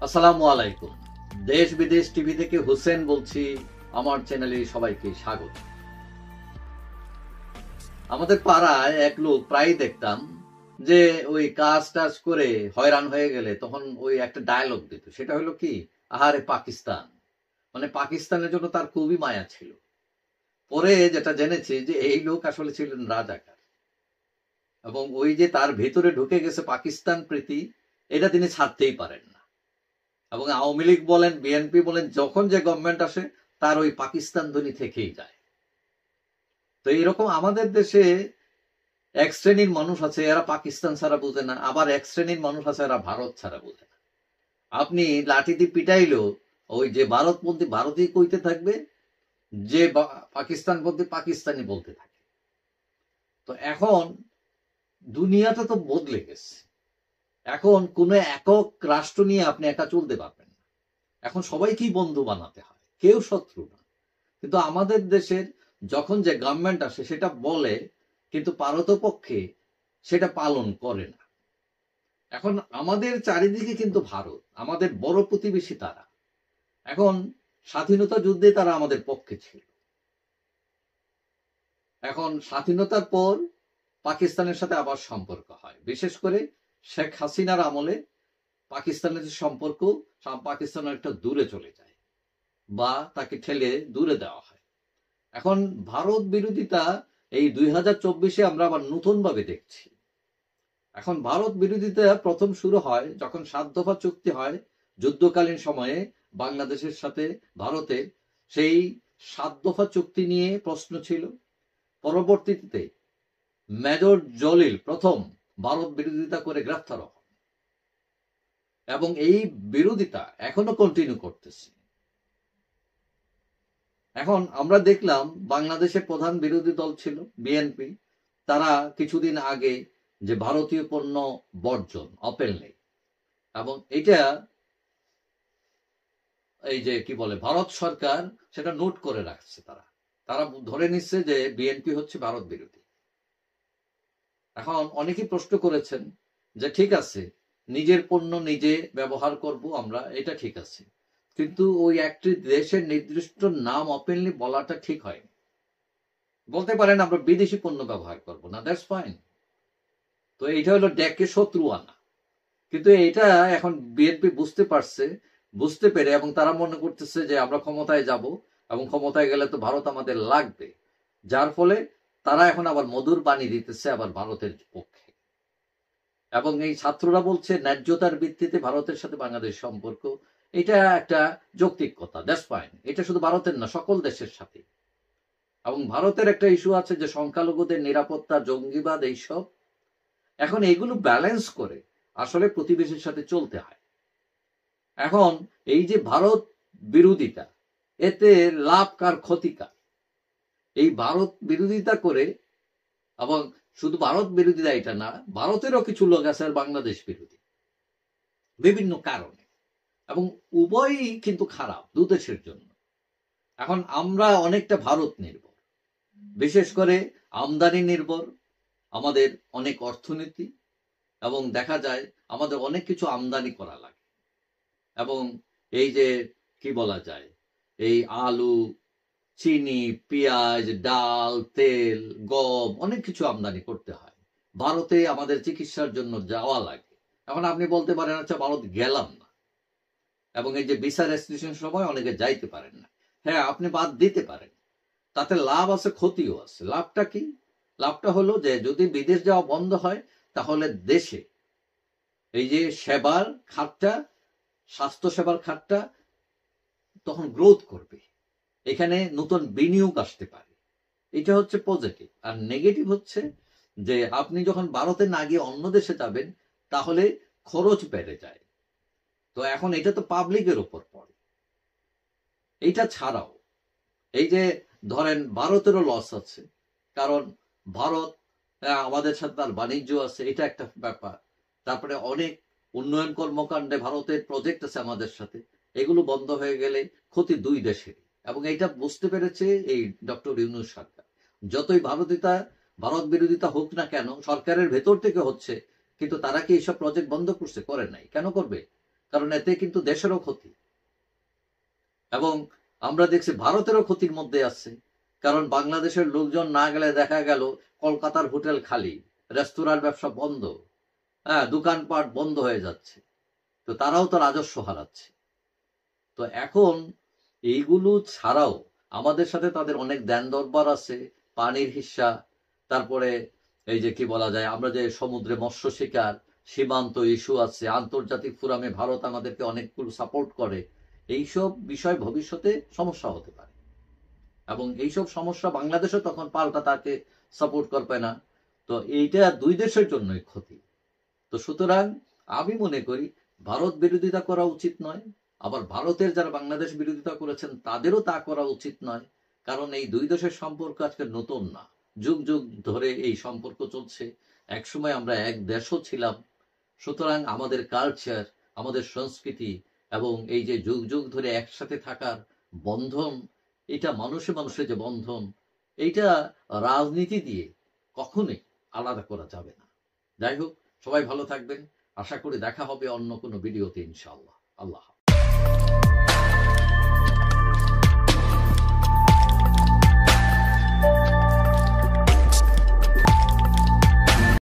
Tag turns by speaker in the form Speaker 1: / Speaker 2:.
Speaker 1: আসসালামু আলাইকুম। দেশ বিদেশ টিভি থেকে হোসেন বলছি। আমার চ্যানেলে সবাইকে স্বাগত। আমাদের পাড়ায় এক লোক প্রায়ই দেখতাম যে ওই কাজ টাজ করে হয়রান হয়ে গেলে তখন ওই একটা ডায়লগ দিত। সেটা হলো কি, আহারে পাকিস্তান। মানে পাকিস্তানের জন্য তার খুবই মায়া ছিল। পরে যেটা জেনেছি যে এই লোক আসলে ছিলেন রাজাকার, এবং ওই যে তার ভেতরে ঢুকে গেছে পাকিস্তান প্রীতি, এটা তিনি ছাড়তেই পারেন না। এবং আওয়ামী লীগ বলেন, বিএনপি বলেন, যখন যে গভর্নমেন্ট আসে তার ওই পাকিস্তান ধ্বনি থেকেই যায়। তো এরকম আমাদের দেশে এক শ্রেণীর মানুষ আছে, এরা পাকিস্তান ছাড়া বুঝে না, আবার এক শ্রেণীর মানুষ আছে এরা ভারত ছাড়া বুঝে না। আপনি লাঠি দিয়ে পিটাইলেও ওই যে ভারতপন্থী ভারতই কইতে থাকবে, যে পাকিস্তানপন্থী পাকিস্তানি বলতে থাকে। তো এখন দুনিয়াটা তো বদলে গেছে। এখন কোন একক রাষ্ট্র নিয়ে আপনি একা চলতে পারবেন না। এখন সবাইকেই বন্ধু বানাতে হয়, কেউ শত্রু না। কিন্তু আমাদের দেশের যখন যে গভর্নমেন্ট আসে সেটা বলে, কিন্তু পারতপক্ষে সেটা পালন করে না। এখন আমাদের চারিদিকে কিন্তু ভারত, আমাদের বড় প্রতিবেশী তারা। এখন স্বাধীনতা যুদ্ধে তারা আমাদের পক্ষে ছিল। এখন স্বাধীনতার পর পাকিস্তানের সাথে আবার সম্পর্ক হয়, বিশেষ করে শেখ হাসিনার আমলে পাকিস্তানের যে সম্পর্ক, পাকিস্তান একটা দূরে চলে যায় বা তাকে ঠেলে দূরে দেওয়া হয়। এখন ভারত বিরোধিতা এই 2024-এ আমরা আবার নতুন ভাবে দেখছি। এখন ভারত বিরোধিতা প্রথম শুরু হয় যখন 7 দফা চুক্তি হয় যুদ্ধকালীন সময়ে বাংলাদেশের সাথে ভারতের। সেই 7 দফা চুক্তি নিয়ে প্রশ্ন ছিল। পরবর্তীতে মেজর জলিল প্রথম ভারত বিরোধিতা করে গ্রেফতার হন, এবং এই বিরোধিতা এখনো কন্টিনিউ করতেছে। এখন আমরা দেখলাম বাংলাদেশের প্রধান বিরোধী দল ছিল বিএনপি। তারা কিছুদিন আগে যে ভারতীয় পণ্য বর্জন ওপেনলি, এবং এটা এই যে কি বলে ভারত সরকার সেটা নোট করে রাখছে। তারা তারা ধরে নিচ্ছে যে বিএনপি হচ্ছে ভারত বিরোধী। এখন অনেকেই প্রশ্ন করেছেন যে ঠিক আছে, নিজের পণ্য নিজে ব্যবহার করব আমরা, এটা ঠিক আছে, কিন্তু ওই একটি দেশের নির্দিষ্ট নাম ওপেনলি বলাটা ঠিক হয়নি। বলতে পারেন আমরা বিদেশি পণ্য ব্যবহার করব না, দ্যাটস ফাইন। তো এইটা হলো ডেকে শত্রু আনা। কিন্তু এটা এখন বিএনপি বুঝতে পারছে, বুঝতে পেরে, এবং তারা মনে করতেছে যে আমরা ক্ষমতায় যাব, এবং ক্ষমতায় গেলে তো ভারত আমাদের লাগবে। যার ফলে তারা এখন আবার মধুর বাণী দিতেছে আবার ভারতের পক্ষে। এবং এই ছাত্ররা বলছে ন্যায্যতার ভিত্তিতে ভারতের সাথে বাংলাদেশ সম্পর্ক, এটা একটা যৌক্তিক কথা, দ্যাটস ফাইন। এটা শুধু ভারতের না, সকল দেশের সাথে। এবং ভারতের একটা ইস্যু আছে যে সংখ্যালঘুদের নিরাপত্তা, জঙ্গিবাদ, এইসব। এখন এগুলো ব্যালেন্স করে আসলে প্রতিবেশীর সাথে চলতে হয়। এখন এই যে ভারত বিরোধিতা, এতে লাভ কার ক্ষতি কার? এই ভারত বিরোধিতা করে, এবং শুধু ভারত বিরোধিতা এটা না, ভারতেরও কিছু লোক আছে বাংলাদেশ বিরোধী বিভিন্ন কারণে, এবং উভয়ই কিন্তু খারাপ দু দেশের জন্য। এখন আমরা অনেকটা ভারত নির্ভর, বিশেষ করে আমদানি নির্ভর। আমাদের অনেক অর্থনীতি, এবং দেখা যায় আমাদের অনেক কিছু আমদানি করা লাগে। এবং এই যে কি বলা যায়, এই আলু, চিনি, পেঁয়াজ, ডাল, তেল, গম, অনেক কিছু আমদানি করতে হয়। ভারতে আমাদের চিকিৎসার জন্য যাওয়া লাগে। এখন আপনি বলতে পারেন আচ্ছা ভারত গেলাম না, এবং এই যে ভিসা রেস্ট্রিকশন সময় অনেকে যাইতে পারেন না। হ্যাঁ, আপনি বাদ দিতে পারেন, তাতে লাভ আছে ক্ষতিও আছে। লাভটা কি? লাভটা হলো যে যদি বিদেশ যাওয়া বন্ধ হয়, তাহলে দেশে এই যে সেবার খাতটা, স্বাস্থ্য সেবার খাতটা তখন গ্রোথ করবে, এখানে নতুন বিনিয়োগ আসতে পারে। এটা হচ্ছে পজিটিভ। আর নেগেটিভ হচ্ছে যে আপনি যখন ভারতে না গিয়ে অন্য দেশে যাবেন, তাহলে খরচ বেড়ে যায়। তো এখন এটা তো পাবলিকের উপর পড়ে। এইটা ছাড়াও এই যে ধরেন ভারতেরও লস আছে, কারণ ভারত আমাদের সাথে তার বাণিজ্য আছে, এটা একটা ব্যাপার। তারপরে অনেক উন্নয়ন কর্মকাণ্ডে ভারতের প্রজেক্ট আছে আমাদের সাথে, এগুলো বন্ধ হয়ে গেলে ক্ষতি দুই দেশের। এবং এটা বুঝতে পেরেছে এই ডক্টর ইউনূস সরকার। যতই ভারত বিরোধিতা হোক না কেন, সরকারের ভেতর থেকে হচ্ছে, কিন্তু তারা কি এইসব প্রজেক্ট বন্ধ করছে? করে নাই। কেন করবে? কারণ এতে কিন্তু দেশেরও ক্ষতি, এবং আমরা দেখছি ভারতেরও ক্ষতির মধ্যে আছে। কারণ বাংলাদেশের লোকজন না গেলে দেখা গেল কলকাতার হোটেল খালি, রেস্তোরাঁর ব্যবসা বন্ধ, হ্যাঁ, দোকানপাট বন্ধ হয়ে যাচ্ছে, তো তারাও তো রাজস্ব হারাচ্ছে। তো এখন এইগুলো ছাড়াও আমাদের সাথে তাদের অনেক দেন দরবার আছে, পানির হিস্সা, তারপরে এই যে কি বলা যায়, আমরা যে সমুদ্রে মৎস্য শিকার, সীমান্ত ইস্যু আছে, আন্তর্জাতিক ফোরামে ভারত আমাদেরকে অনেকগুলো সাপোর্ট করে। এইসব বিষয় ভবিষ্যতে সমস্যা হতে পারে, এবং এইসব সমস্যা বাংলাদেশও তখন পাল্টা তাকে সাপোর্ট করবে না। তো এইটা দুই দেশের জন্যই ক্ষতি। তো সুতরাং আমি মনে করি ভারত বিরোধিতা করা উচিত নয়, আবার ভারতের যারা বাংলাদেশ বিরোধিতা করেছেন তাদেরও তা করা উচিত নয়। কারণ এই দুই দেশের সম্পর্ক আজকে নতুন না, যুগ যুগ ধরে এই সম্পর্ক চলছে। একসময় আমরা এক দেশও ছিলাম। সুতরাং আমাদের কালচার, আমাদের সংস্কৃতি এবং এই যে যুগ যুগ ধরে একসাথে থাকার বন্ধন, এটা মানুষে মানুষের যে বন্ধন, এইটা রাজনীতি দিয়ে কখনোই আলাদা করা যাবে না। যাই হোক, সবাই ভালো থাকবেন। আশা করি দেখা হবে অন্য কোনো ভিডিওতে ইনশাআল্লাহ। আল্লাহ।